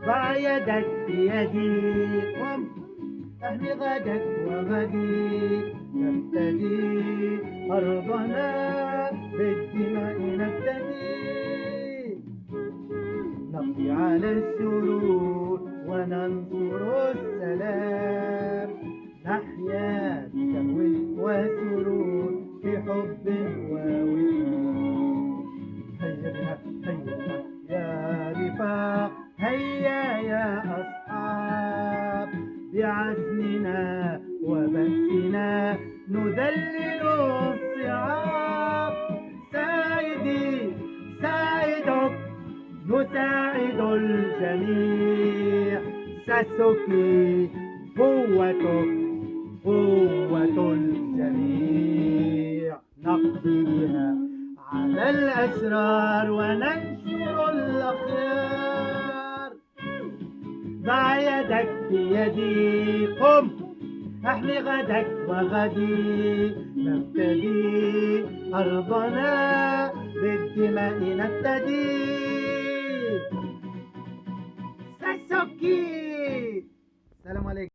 ضع يدك بيدي، قم احمي غدك وغدي، نبتدي أرضنا بالدماء، نبتدي نقضي على الشرور وننصر السلام، نحيا بتهوي وسرور في حب ووفاء. هيا هيا يا رفاق، هيا يا أصحاب، بعزمنا وبأسنا نذلل الصعاب. ساعدي ساعدك، نساعد الجميع، ساسوكي قوتك قوة الجميع، نقضي بها على الأشرار وننشر الأخيار. ضع يدك بيدي، قم احمي غدك وغدي، نبتدي أرضنا بالدماء، نبتدي ساسوكي